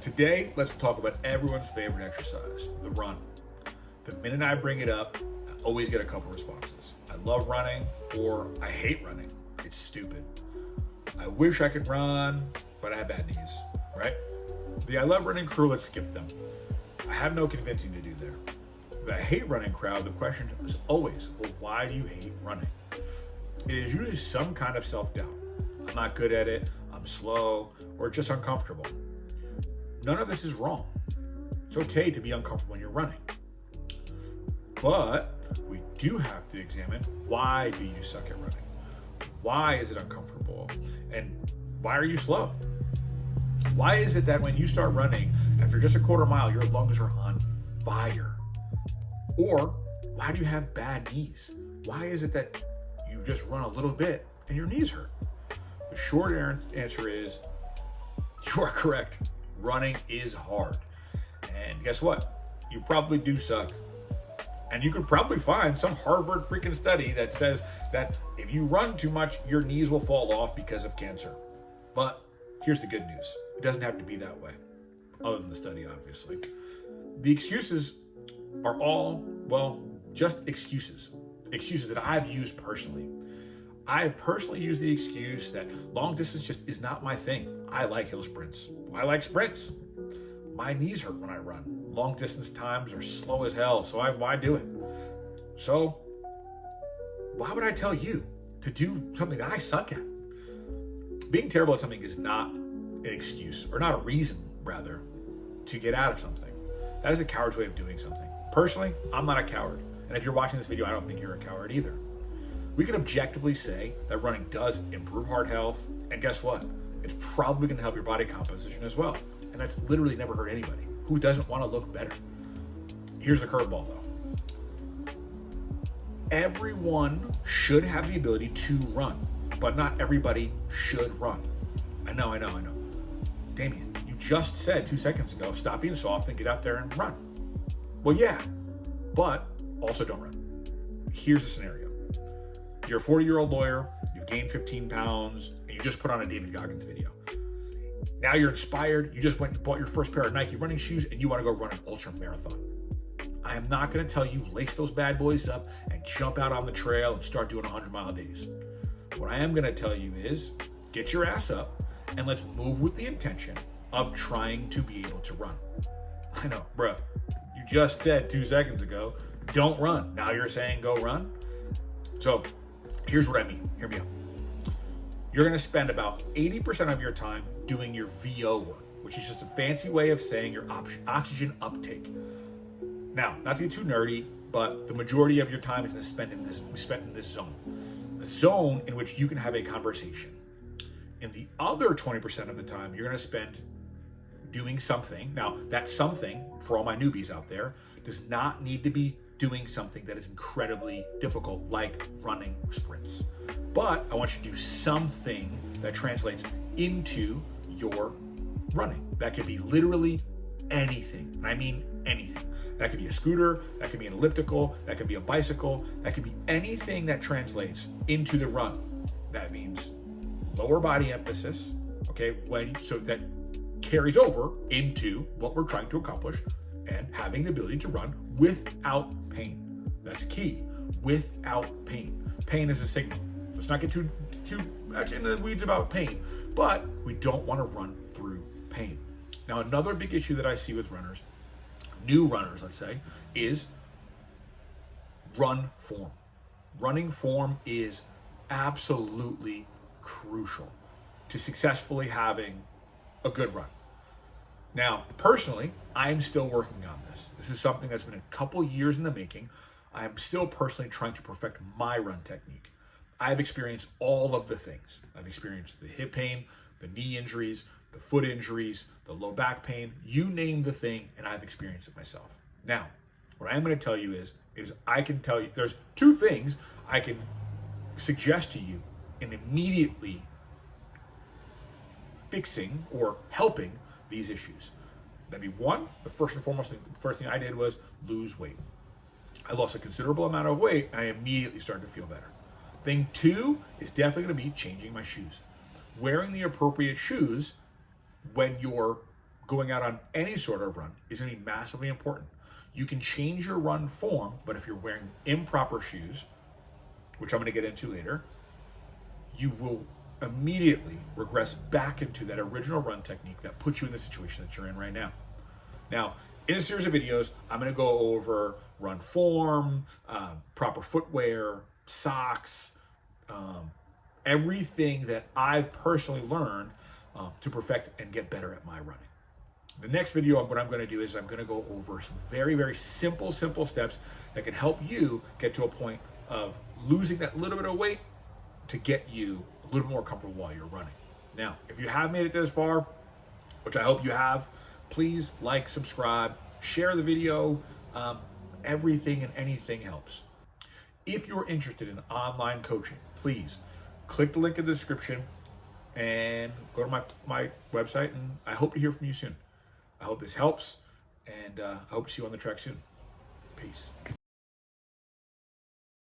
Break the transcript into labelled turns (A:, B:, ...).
A: Today, let's talk about everyone's favorite exercise, the run. The minute I bring it up, I always get a couple responses. I love running, or I hate running. It's stupid. I wish I could run, but I have bad knees, right? The I love running crew, let's skip them. I have no convincing to do there. The I hate running crowd, the question is always, well, why do you hate running? It is usually some kind of self-doubt. I'm not good at it, I'm slow, or just uncomfortable. None of this is wrong. It's okay to be uncomfortable when you're running. But we do have to examine, why do you suck at running? Why is it uncomfortable? And why are you slow? Why is it that when you start running, after just a quarter mile, your lungs are on fire? Or why do you have bad knees? Why is it that you just run a little bit and your knees hurt? The short answer is, you are correct. Running is hard. And guess what? You probably do suck. And you could probably find some Harvard freaking study that says that if you run too much, your knees will fall off because of cancer. But here's the good news. It doesn't have to be that way, other than the study, obviously. The excuses are all, well, just excuses. Excuses that I've used personally. I've personally used the excuse that long distance just is not my thing. I like hill sprints. I like sprints. My knees hurt when I run. Long distance times are slow as hell, so why do it? So why would I tell you to do something that I suck at? Being terrible at something is not an excuse, or not a reason, rather, to get out of something. That is a coward's way of doing something. Personally, I'm not a coward. And if you're watching this video, I don't think you're a coward either. We can objectively say that running does improve heart health, and guess what? It's probably going to help your body composition as well. And that's literally never hurt anybody. Who doesn't want to look better? Here's the curveball though. Everyone should have the ability to run, but not everybody should run. I know. Damien, you just said 2 seconds ago, stop being soft and get out there and run. Well, yeah, but also don't run. Here's the scenario. You're a 40-year-old lawyer, you've gained 15 pounds, and you just put on a David Goggins video. Now you're inspired, you just went and bought your first pair of Nike running shoes, and you want to go run an ultra marathon. I am not going to tell you lace those bad boys up and jump out on the trail and start doing 100-mile days. What I am going to tell you is get your ass up and let's move with the intention of trying to be able to run. I know, bro, you just said 2 seconds ago, don't run. Now you're saying go run? So here's what I mean. Hear me out. You're going to spend about 80% of your time doing your VO work, which is just a fancy way of saying your oxygen uptake. Now, not to get too nerdy, but the majority of your time is going to spend in this zone, a zone in which you can have a conversation. In the other 20% of the time, you're going to spend doing something. Now, that something, for all my newbies out there, does not need to be doing something that is incredibly difficult, like running sprints. But I want you to do something that translates into your running. That could be literally anything, and I mean anything. That could be a scooter, that could be an elliptical, that could be a bicycle, that could be anything that translates into the run. That means lower body emphasis, okay, so that carries over into what we're trying to accomplish, and having the ability to run without pain. That's key. Without pain. Pain is a signal. So let's not get too much in the weeds about pain, but we don't want to run through pain. Now, another big issue that I see with runners, new runners, let's say, is run form. Running form is absolutely crucial to successfully having a good run. Now, personally, I'm still working on this. This is something that's been a couple years in the making. I am still personally trying to perfect my run technique. I've experienced all of the things. I've experienced the hip pain, the knee injuries, the foot injuries, the low back pain, you name the thing, and I've experienced it myself. Now, what I'm going to tell you is I can tell you, there's 2 things I can suggest to you in immediately fixing or helping these issues. That'd be 1, the first and foremost thing, the first thing I did was lose weight. I lost a considerable amount of weight, and I immediately started to feel better. Thing 2 is definitely going to be changing my shoes. Wearing the appropriate shoes when you're going out on any sort of run is going to be massively important. You can change your run form, but if you're wearing improper shoes, which I'm going to get into later, you will immediately regress back into that original run technique that puts you in the situation that you're in right now. Now, in a series of videos, I'm going to go over run form, proper footwear, socks, everything that I've personally learned to perfect and get better at my running. The next video, what I'm going to do is I'm going to go over some very, very simple steps that can help you get to a point of losing that little bit of weight to get you a little more comfortable while you're running. Now, if you have made it this far, which I hope you have, please like, subscribe, share the video. Everything and anything helps. If you're interested in online coaching, please click the link in the description and go to my website, and I hope to hear from you soon. I hope this helps, and I hope to see you on the track soon. Peace.